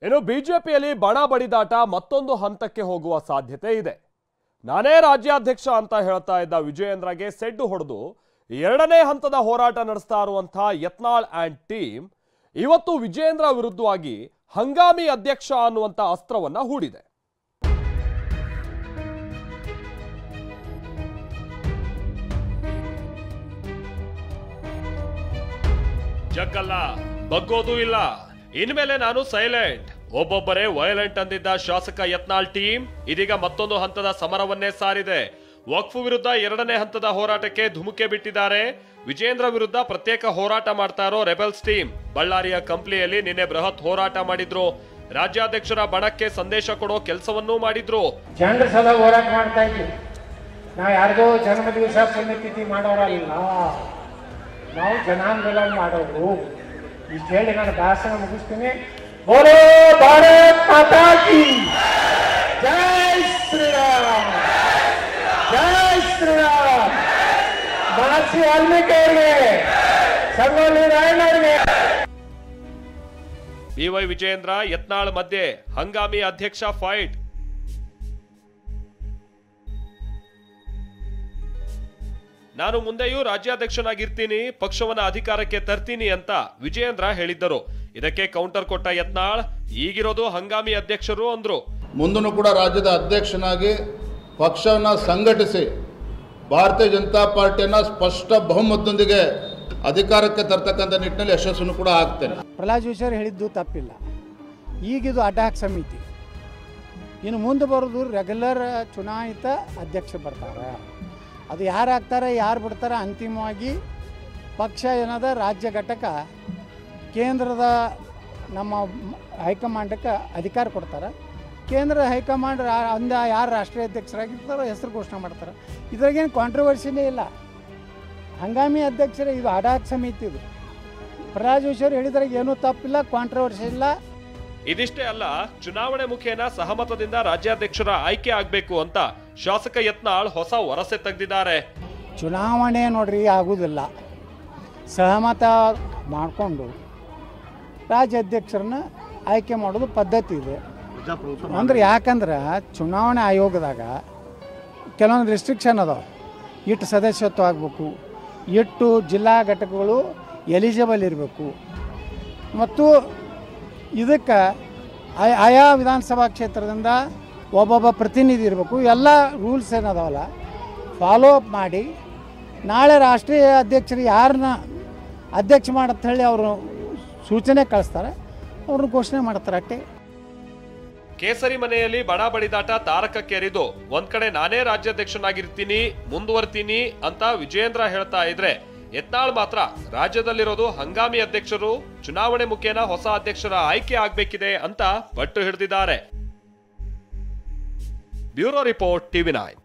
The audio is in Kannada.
ಇನ್ನು ಬಿಜೆಪಿಯಲ್ಲಿ ಬಣ ಬಡಿದಾಟ ಮತ್ತೊಂದು ಹಂತಕ್ಕೆ ಹೋಗುವ ಸಾಧ್ಯತೆ ಇದೆ. ನಾನೇ ರಾಜ್ಯಾಧ್ಯಕ್ಷ ಅಂತ ಹೇಳ್ತಾ ಇದ್ದ ವಿಜಯೇಂದ್ರಗೆ ಸೆಡ್ಡು ಹೊಡೆದು ಎರಡನೇ ಹಂತದ ಹೋರಾಟ ನಡೆಸ್ತಾ ಇರುವಂತಹ ಯತ್ನಾಳ್ ಅಂಡ್ ಟೀಮ್ ಇವತ್ತು ವಿಜಯೇಂದ್ರ ವಿರುದ್ಧವಾಗಿ ಹಂಗಾಮಿ ಅಧ್ಯಕ್ಷ ಅನ್ನುವಂತ ಅಸ್ತ್ರವನ್ನ ಹೂಡಿದೆ. ಜಗ್ಗಲ್ಲ, ಬಗ್ಗೋದು ಇಲ್ಲ, ಇನ್ಮೇಲೆ ನಾನು ಸೈಲೆಂಟ್, ಒಬ್ಬೊಬ್ಬರೇ ವೈಲೆಂಟ್ ಅಂದಿದ್ದ ಶಾಸಕ ಯತ್ನಾಳ್ ಟೀಮ್ ಇದೀಗ ಮತ್ತೊಂದು ಹಂತದ ಸಮರವನ್ನೇ ಸಾರಿದೆ. ವಕ್ಫ್ ವಿರುದ್ಧ ಎರಡನೇ ಹಂತದ ಹೋರಾಟಕ್ಕೆ ಧುಮುಕೆ ಬಿಟ್ಟಿದ್ದಾರೆ. ವಿಜೇಂದ್ರ ವಿರುದ್ಧ ಪ್ರತ್ಯೇಕ ಹೋರಾಟ ಮಾಡ್ತಾ ಇರೋ ರೆಬೆಲ್ಸ್ ಟೀಮ್ ಬಳ್ಳಾರಿಯ ಕಂಪ್ಲಿಯಲ್ಲಿ ನಿನ್ನೆ ಬೃಹತ್ ಹೋರಾಟ ಮಾಡಿದ್ರು. ರಾಜ್ಯಾಧ್ಯಕ್ಷರ ಬಣಕ್ಕೆ ಸಂದೇಶ ಕೊಡೋ ಕೆಲಸವನ್ನೂ ಮಾಡಿದ್ರು. ಜನರ ಸಲ ಹೋರಾಟ ಮಾಡ್ತಾ ಇದ್ವಿ. ನಾವು ಯಾರಿಗೋ ಜನ್ಮ ದಿವಸ ಪುಣ್ಯತಿಥಿ ಮಾಡೋರಲ್ಲ, ನಾವು ಜನಾಂದೋಲನ ಮಾಡೋರು. ಇಷ್ಟು ಹೇಳಿ ನಾನು ಭಾಷಣ ಮುಗಿಸ್ತೀನಿ. ಬೋಲೋ ಭಾರತ್ ಮಾತಾ ಕಿ ಜೈ ಶ್ರೀರಾಮ್, ಜೈ ಶ್ರೀರಾಮ್. ಮಹರ್ಷಿ ವಾಲ್ಮೀಕಿ ಅವರಿಗೆ, ಸಂಗೊಳ್ಳಿ ರಾಯಣ್ಣ ಅವರಿಗೆ. ಬಿವೈ ವಿಜಯೇಂದ್ರ ಯತ್ನಾಳ್ ಮಧ್ಯೆ ಹಂಗಾಮಿ ಅಧ್ಯಕ್ಷ ಫೈಟ್. ನಾನು ಮುಂದೆಯೂ ರಾಜ್ಯಾಧ್ಯಕ್ಷನಾಗಿರ್ತೀನಿ, ಪಕ್ಷವನ್ನ ಅಧಿಕಾರಕ್ಕೆ ತರ್ತೀನಿ ಅಂತ ವಿಜಯೇಂದ್ರ ಹೇಳಿದ್ದರು. ಇದಕ್ಕೆ ಕೌಂಟರ್ ಕೊಟ್ಟ ಯತ್ನಾಳ್, ಈಗಿರೋದು ಹಂಗಾಮಿ ಅಧ್ಯಕ್ಷರು ಅಂದ್ರು. ಮುಂದೂ ಕೂಡ ರಾಜ್ಯದ ಅಧ್ಯಕ್ಷನಾಗಿ ಪಕ್ಷವನ್ನ ಸಂಘಟಿಸಿ ಭಾರತೀಯ ಜನತಾ ಪಾರ್ಟಿಯನ್ನ ಸ್ಪಷ್ಟ ಬಹುಮತದೊಂದಿಗೆ ಅಧಿಕಾರಕ್ಕೆ ತರ್ತಕ್ಕಂಥ ನಿಟ್ಟಿನಲ್ಲಿ ಯಶಸ್ಸನ್ನು ಕೂಡ ಆಗ್ತೇನೆ. ಪ್ರಹ್ಲಾದ್ ಜೋಶಿ ಅವರು ಹೇಳಿದ್ದು ತಪ್ಪಿಲ್ಲ. ಈಗಿದು ಅಡ್ಡಾಕ್ ಸಮಿತಿ, ಇನ್ನು ಮುಂದೆ ಬರೋದು ರೆಗ್ಯುಲರ್ ಚುನಾಯಿತ ಅಧ್ಯಕ್ಷ ಬರ್ತಾರೆ. ಅದು ಯಾರು ಆಗ್ತಾರೆ ಯಾರು ಬಿಡ್ತಾರೆ ಅಂತಿಮವಾಗಿ ಪಕ್ಷ ಏನದ ರಾಜ್ಯ ಘಟಕ ಕೇಂದ್ರದ ನಮ್ಮ ಹೈಕಮಾಂಡಕ್ಕೆ ಅಧಿಕಾರ ಕೊಡ್ತಾರೆ. ಕೇಂದ್ರ ಹೈಕಮಾಂಡ್ ಯಾರು ರಾಷ್ಟ್ರೀಯ ಅಧ್ಯಕ್ಷರಾಗಿರ್ತಾರೋ ಹೆಸರು ಘೋಷಣೆ ಮಾಡ್ತಾರೆ. ಇದ್ರಾಗೇನು ಕಾಂಟ್ರವರ್ಸಿನೇ ಇಲ್ಲ. ಹಂಗಾಮಿ ಅಧ್ಯಕ್ಷರೇ, ಇದು ಅಡಾಕ್ ಸಮಿತಿ. ಇದು ಪ್ರಹ್ಲಾದ್ ಜೋಶಿ ಅವರು ಹೇಳಿದ್ರಾಗ ಏನೂ ತಪ್ಪಿಲ್ಲ, ಕಾಂಟ್ರವರ್ಸಿ ಇಲ್ಲ. ಇದಿಷ್ಟೇ ಅಲ್ಲ, ಚುನಾವಣೆ ಮುಖೇನ ಸಹಮತದಿಂದ ರಾಜ್ಯಾಧ್ಯಕ್ಷರ ಆಯ್ಕೆ ಆಗಬೇಕು ಅಂತ ಶಾಸಕ ಯತ್ನಾಳ್ ಹೊಸ ವರಸೆ ತೆಗೆದಿದ್ದಾರೆ. ಚುನಾವಣೆ ನೋಡ್ರಿ ಆಗುವುದಿಲ್ಲ, ಸಹಮತ ಮಾಡಿಕೊಂಡು ರಾಜ್ಯಾಧ್ಯಕ್ಷರನ್ನ ಆಯ್ಕೆ ಮಾಡೋದು ಪದ್ಧತಿ ಇದೆ. ಅಂದ್ರೆ ಯಾಕಂದ್ರೆ ಚುನಾವಣೆ ಆಯೋಗದಾಗ ಕೆಲವೊಂದು ರಿಸ್ಟ್ರಿಕ್ಷನ್ ಅದಾವೆ. ಇಟ್ಟು ಸದಸ್ಯತ್ವ ಆಗಬೇಕು, ಇಟ್ಟು ಜಿಲ್ಲಾ ಘಟಕಗಳು ಎಲಿಜಿಬಲ್ ಇರಬೇಕು, ಮತ್ತು ಇದಕ್ಕೆ ಆಯಾ ವಿಧಾನಸಭಾ ಕ್ಷೇತ್ರದಿಂದ ಒಬ್ಬೊಬ್ಬ ಪ್ರತಿನಿಧಿ ಇರಬೇಕು. ಎಲ್ಲ ರೂಲ್ಸ್ ಏನದಾವಲ್ಲ ಫಾಲೋ ಅಪ್ ಮಾಡಿ ನಾಳೆ ರಾಷ್ಟ್ರೀಯ ಅಧ್ಯಕ್ಷರು ಯಾರನ್ನ ಅಧ್ಯಕ್ಷ ಮಾಡತ್ತ ಹೇಳಿ ಅವರು ಸೂಚನೆ ಕಳಿಸ್ತಾರೆ, ಅವ್ರನ್ನ ಘೋಷಣೆ ಮಾಡ್ತಾರೆ ಅಷ್ಟೇ. ಕೇಸರಿ ಮನೆಯಲ್ಲಿ ಬಣ ಬಡಿದಾಟ ತಾರಕಕ್ಕೇರಿದ್ದು ಒಂದ್ ಕಡೆ ನಾನೇ ರಾಜ್ಯಾಧ್ಯಕ್ಷನಾಗಿರ್ತೀನಿ, ಮುಂದುವರ್ತೀನಿ ಅಂತ ವಿಜಯೇಂದ್ರ ಹೇಳ್ತಾ ಇದ್ರೆ, ಯತ್ನಾಳ್ ಮಾತ್ರ ರಾಜ್ಯದಲ್ಲಿರೋದು ಹಂಗಾಮಿ ಅಧ್ಯಕ್ಷರು, ಚುನಾವಣೆ ಮುಖೇನ ಹೊಸ ಅಧ್ಯಕ್ಷರ ಆಯ್ಕೆ ಆಗ್ಬೇಕಿದೆ ಅಂತ ಪಟ್ಟು ಹಿಡಿದಿದ್ದಾರೆ. Bureau report, TV9.